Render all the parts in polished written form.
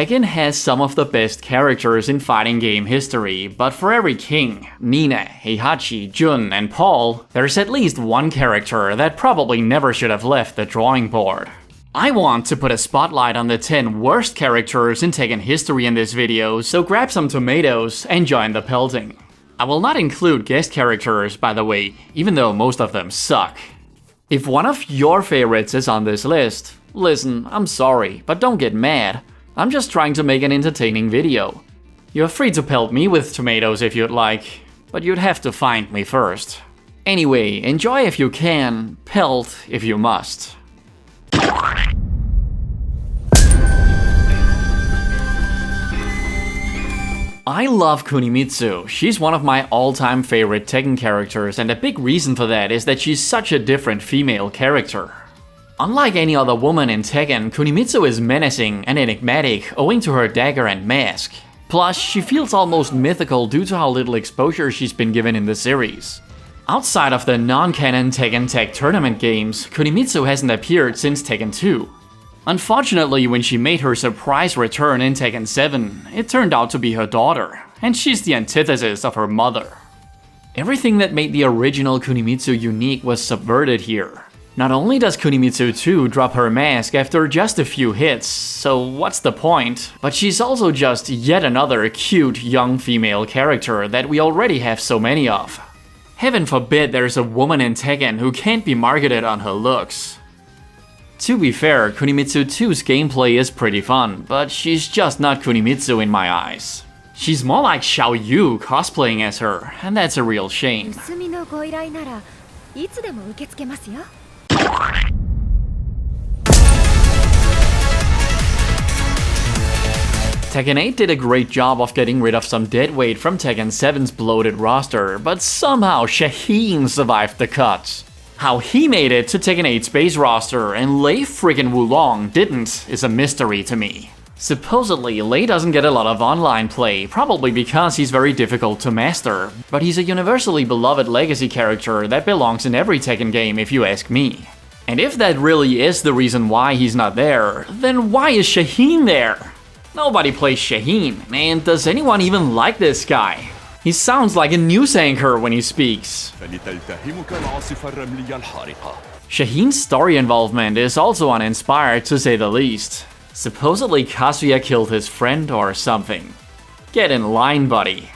Tekken has some of the best characters in fighting game history, but for every King, Nina, Heihachi, Jun, and Paul, there's at least one character that probably never should have left the drawing board. I want to put a spotlight on the 10 worst characters in Tekken history in this video, so grab some tomatoes and join the pelting. I will not include guest characters, by the way, even though most of them suck. If one of your favorites is on this list, listen, I'm sorry, but don't get mad. I'm just trying to make an entertaining video. You're free to pelt me with tomatoes if you'd like, but you'd have to find me first. Anyway, enjoy if you can, pelt if you must. I love Kunimitsu. She's one of my all-time favorite Tekken characters, and a big reason for that is that she's such a different female character. Unlike any other woman in Tekken, Kunimitsu is menacing and enigmatic owing to her dagger and mask. Plus, she feels almost mythical due to how little exposure she's been given in the series. Outside of the non-canon Tekken Tag Tournament games, Kunimitsu hasn't appeared since Tekken 2. Unfortunately, when she made her surprise return in Tekken 7, it turned out to be her daughter, and she's the antithesis of her mother. Everything that made the original Kunimitsu unique was subverted here. Not only does Kunimitsu 2 drop her mask after just a few hits, so what's the point, but she's also just yet another cute young female character that we already have so many of. Heaven forbid there's a woman in Tekken who can't be marketed on her looks. To be fair, Kunimitsu 2's gameplay is pretty fun, but she's just not Kunimitsu in my eyes. She's more like Xiao Yu cosplaying as her, and that's a real shame. Tekken 8 did a great job of getting rid of some deadweight from Tekken 7's bloated roster, but somehow Shaheen survived the cuts. How he made it to Tekken 8's base roster and Lei friggin' Wulong didn't is a mystery to me. Supposedly, Lei doesn't get a lot of online play, probably because he's very difficult to master, but he's a universally beloved legacy character that belongs in every Tekken game if you ask me. And if that really is the reason why he's not there, then why is Shaheen there? Nobody plays Shaheen, and does anyone even like this guy? He sounds like a news anchor when he speaks. Shaheen's story involvement is also uninspired to say the least. Supposedly Kazuya killed his friend or something. Get in line, buddy.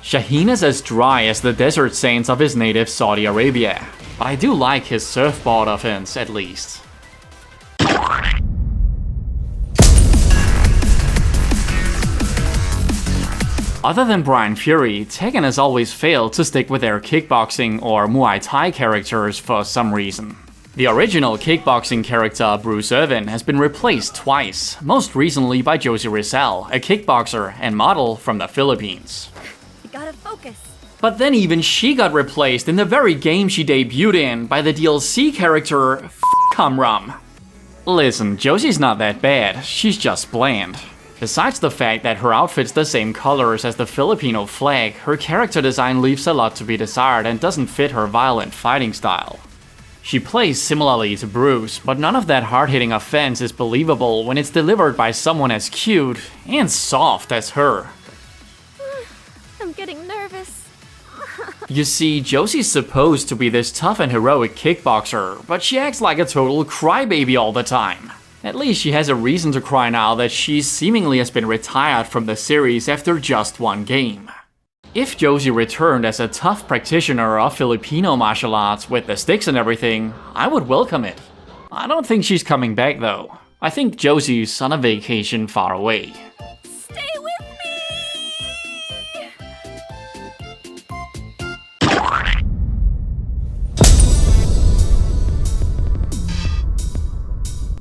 Shaheen is as dry as the desert sands of his native Saudi Arabia, but I do like his surfboard offense at least. Other than Brian Fury, Tekken has always failed to stick with their kickboxing or Muay Thai characters for some reason. The original kickboxing character Bruce Irvin has been replaced twice, most recently by Josie Rizal, a kickboxer and model from the Philippines. You gotta focus. But then even she got replaced in the very game she debuted in by the DLC character Kamram. Listen, Josie's not that bad, she's just bland. Besides the fact that her outfit's the same colors as the Filipino flag, her character design leaves a lot to be desired and doesn't fit her violent fighting style. She plays similarly to Bruce, but none of that hard-hitting offense is believable when it's delivered by someone as cute and soft as her. I'm getting nervous. You see, Josie's supposed to be this tough and heroic kickboxer, but she acts like a total crybaby all the time. At least she has a reason to cry now that she seemingly has been retired from the series after just one game. If Josie returned as a tough practitioner of Filipino martial arts with the sticks and everything, I would welcome it. I don't think she's coming back though. I think Josie's on a vacation far away. Stay with me!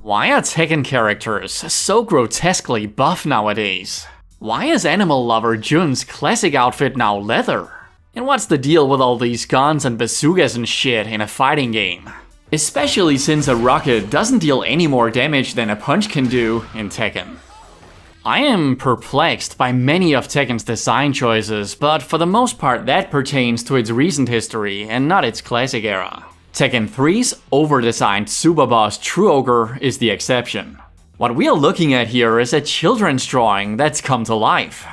Why are Tekken characters so grotesquely buff nowadays? Why is Animal Lover Jun's classic outfit now leather? And what's the deal with all these guns and bazookas and shit in a fighting game? Especially since a rocket doesn't deal any more damage than a punch can do in Tekken. I am perplexed by many of Tekken's design choices, but for the most part that pertains to its recent history and not its classic era. Tekken 3's over-designed super boss True Ogre is the exception. What we are looking at here is a children's drawing that's come to life.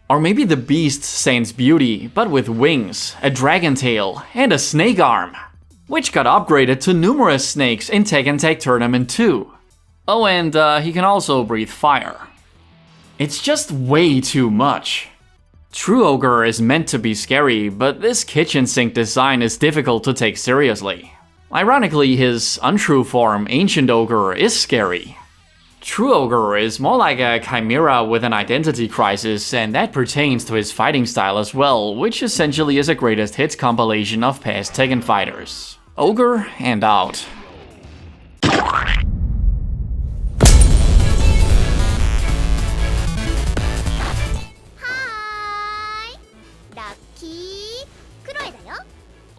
Or maybe the beast Saint's Beauty, but with wings, a dragon tail, and a snake arm, which got upgraded to numerous snakes in Tekken Tag Tournament 2. Oh, and he can also breathe fire. It's just way too much. True Ogre is meant to be scary, but this kitchen sink design is difficult to take seriously. Ironically, his untrue form, Ancient Ogre, is scary. True Ogre is more like a chimera with an identity crisis, and that pertains to his fighting style as well, which essentially is a greatest hits compilation of past Tekken fighters. Ogre and out.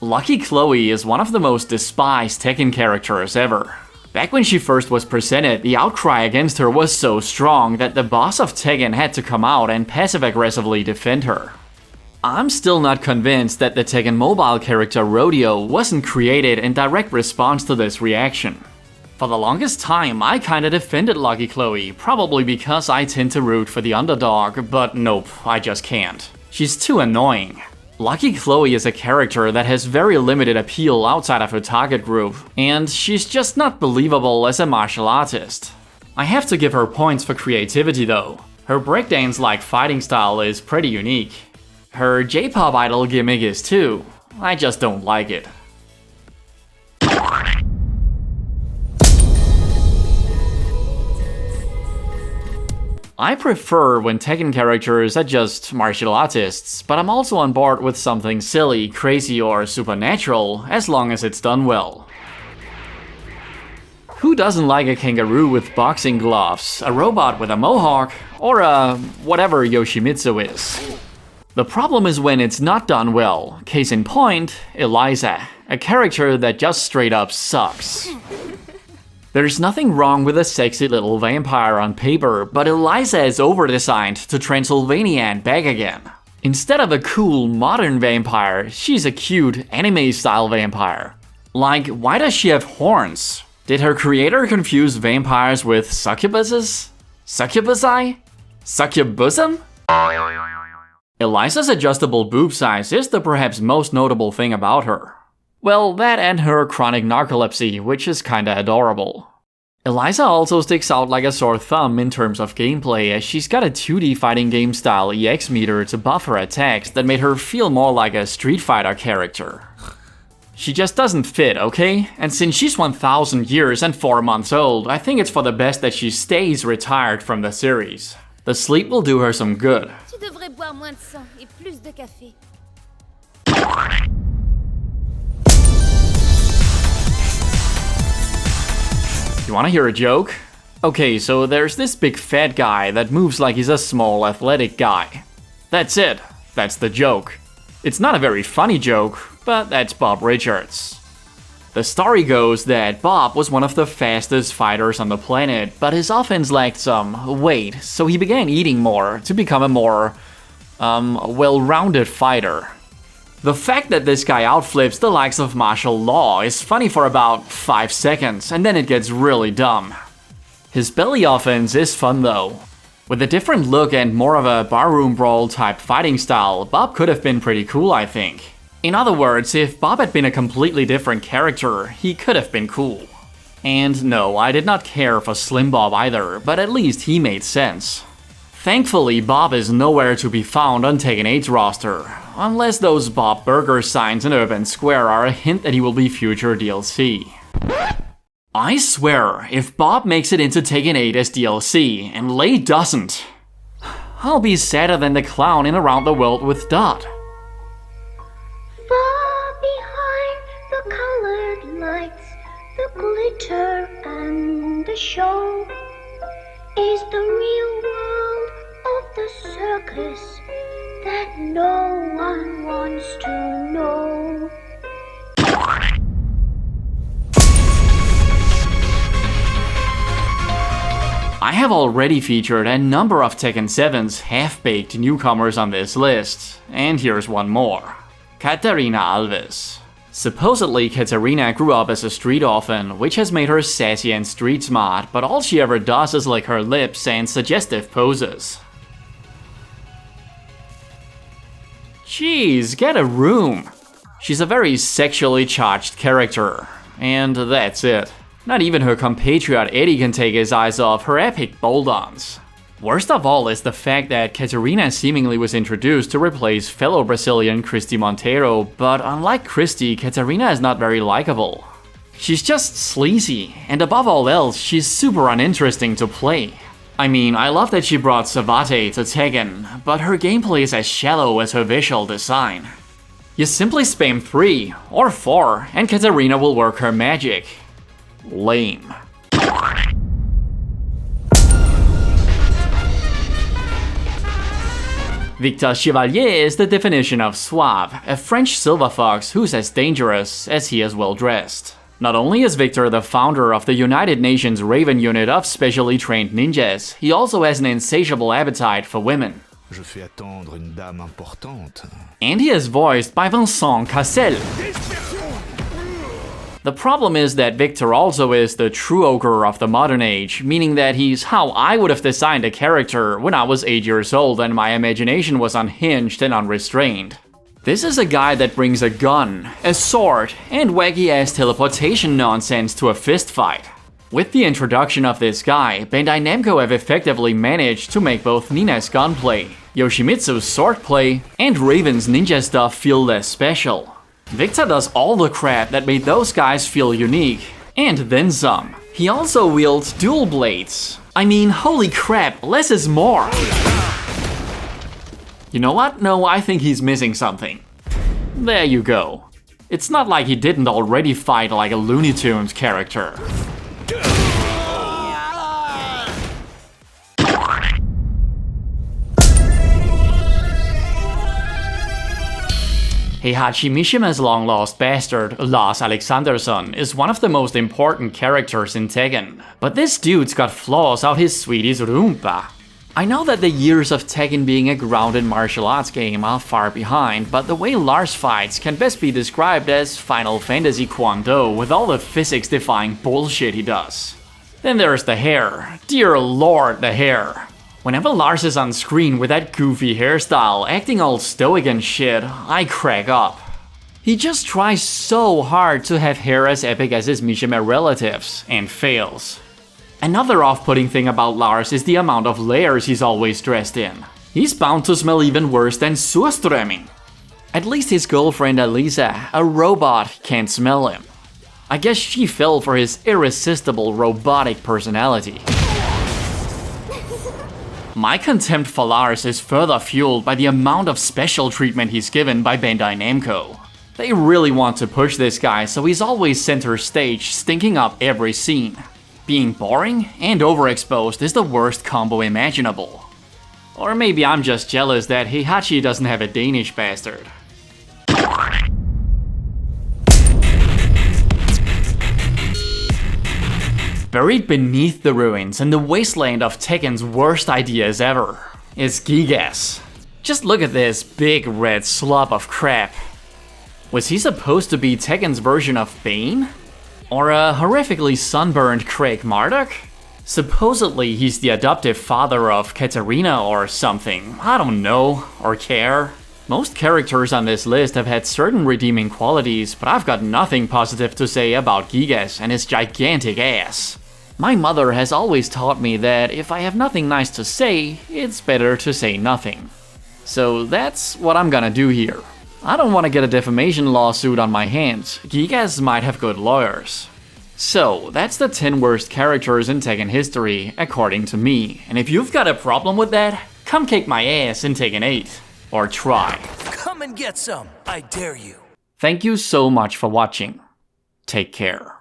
Lucky Chloe is one of the most despised Tekken characters ever. Back when she first was presented, the outcry against her was so strong that the boss of Tekken had to come out and passive-aggressively defend her. I'm still not convinced that the Tekken mobile character Rodeo wasn't created in direct response to this reaction. For the longest time, I kinda defended Lucky Chloe, probably because I tend to root for the underdog, but nope, I just can't. She's too annoying. Lucky Chloe is a character that has very limited appeal outside of her target group, and she's just not believable as a martial artist. I have to give her points for creativity though. Her breakdance-like fighting style is pretty unique. Her J-pop idol gimmick is too. I just don't like it. I prefer when Tekken characters are just martial artists, but I'm also on board with something silly, crazy, or supernatural, as long as it's done well. Who doesn't like a kangaroo with boxing gloves, a robot with a mohawk, or a whatever Yoshimitsu is? The problem is when it's not done well. Case in point, Eliza, a character that just straight up sucks. There's nothing wrong with a sexy little vampire on paper, but Eliza is over-designed to Transylvania and back again. Instead of a cool, modern vampire, she's a cute, anime-style vampire. Like, why does she have horns? Did her creator confuse vampires with succubuses? Succubusi? Succubusum? Eliza's adjustable boob size is the perhaps most notable thing about her. Well, that and her chronic narcolepsy, which is kinda adorable. Eliza also sticks out like a sore thumb in terms of gameplay, as she's got a 2D fighting game style EX meter to buff her attacks that made her feel more like a Street Fighter character. She just doesn't fit, okay? And since she's 1000 years and 4 months old, I think it's for the best that she stays retired from the series. The sleep will do her some good. Tu devrais boire moins de sang et plus de café. You wanna hear a joke? Okay, so there's this big fat guy that moves like he's a small athletic guy. That's it. That's the joke. It's not a very funny joke, but that's Bob Richards. The story goes that Bob was one of the fastest fighters on the planet, but his offense lacked some weight, so he began eating more to become a more, well-rounded fighter. The fact that this guy outflips the likes of martial law is funny for about 5 seconds, and then it gets really dumb. His belly offense is fun though. With a different look and more of a barroom brawl type fighting style, Bob could have been pretty cool, I think. In other words, if Bob had been a completely different character, he could have been cool. And no, I did not care for Slim Bob either, but at least he made sense. Thankfully, Bob is nowhere to be found on Tekken 8's roster, unless those Bob Burger signs in Urban Square are a hint that he will be future DLC. I swear, if Bob makes it into Tekken 8 as DLC, and Lei doesn't, I'll be sadder than the clown in Around the World with Dot. Far behind the colored lights, the glitter and the show is the real world of the circus that no one wants to know. I have already featured a number of Tekken 7's half-baked newcomers on this list, and here's one more. Katarina Alves. Supposedly, Katarina grew up as a street orphan, which has made her sassy and street smart, but all she ever does is lick her lips and suggestive poses. Jeez, get a room! She's a very sexually charged character. And that's it. Not even her compatriot Eddie can take his eyes off her epic bolt-ons. Worst of all is the fact that Katarina seemingly was introduced to replace fellow Brazilian Christy Monteiro, but unlike Christy, Katarina is not very likable. She's just sleazy, and above all else, she's super uninteresting to play. I mean, I love that she brought Savate to Tekken, but her gameplay is as shallow as her visual design. You simply spam 3 or 4 and Katarina will work her magic. Lame. Victor Chevalier is the definition of suave, a French silver fox who's as dangerous as he is well dressed. Not only is Victor the founder of the United Nations Raven unit of specially trained ninjas, he also has an insatiable appetite for women. Je fais attendre une dame importante. And he is voiced by Vincent Cassel. The problem is that Victor also is the true ogre of the modern age, meaning that he's how I would have designed a character when I was 8 years old and my imagination was unhinged and unrestrained. This is a guy that brings a gun, a sword, and wacky-ass teleportation nonsense to a fistfight. With the introduction of this guy, Bandai Namco have effectively managed to make both Nina's gunplay, Yoshimitsu's swordplay, and Raven's ninja stuff feel less special. Victor does all the crap that made those guys feel unique, and then some. He also wields dual blades. I mean, holy crap, less is more! You know what? No, I think he's missing something. There you go. It's not like he didn't already fight like a Looney Tunes character. Heihachi Mishima's long-lost bastard, Lars Alexandersson, is one of the most important characters in Tekken. But this dude's got flaws out his sweetie's rumpa. I know that the years of Tekken being a grounded martial arts game are far behind, but the way Lars fights can best be described as Final Fantasy Kwando with all the physics-defying bullshit he does. Then there's the hair. Dear lord, the hair. Whenever Lars is on screen with that goofy hairstyle, acting all stoic and shit, I crack up. He just tries so hard to have hair as epic as his Mishima relatives, and fails. Another off-putting thing about Lars is the amount of layers he's always dressed in. He's bound to smell even worse than Surströmming. At least his girlfriend Elisa, a robot, can't smell him. I guess she fell for his irresistible robotic personality. My contempt for Lars is further fueled by the amount of special treatment he's given by Bandai Namco. They really want to push this guy, so he's always center stage, stinking up every scene. Being boring and overexposed is the worst combo imaginable. Or maybe I'm just jealous that Heihachi doesn't have a Danish bastard. Buried beneath the ruins in the wasteland of Tekken's worst ideas ever is Gigas. Just look at this big red slop of crap. Was he supposed to be Tekken's version of Bane? Or a horrifically sunburned Craig Marduk? Supposedly he's the adoptive father of Katarina or something, I don't know, or care. Most characters on this list have had certain redeeming qualities, but I've got nothing positive to say about Gigas and his gigantic ass. My mother has always taught me that if I have nothing nice to say, it's better to say nothing. So that's what I'm gonna do here. I don't want to get a defamation lawsuit on my hands. Gigas might have good lawyers. So, that's the 10 worst characters in Tekken history, according to me. And if you've got a problem with that, come kick my ass in Tekken 8. Or try. Come and get some, I dare you. Thank you so much for watching. Take care.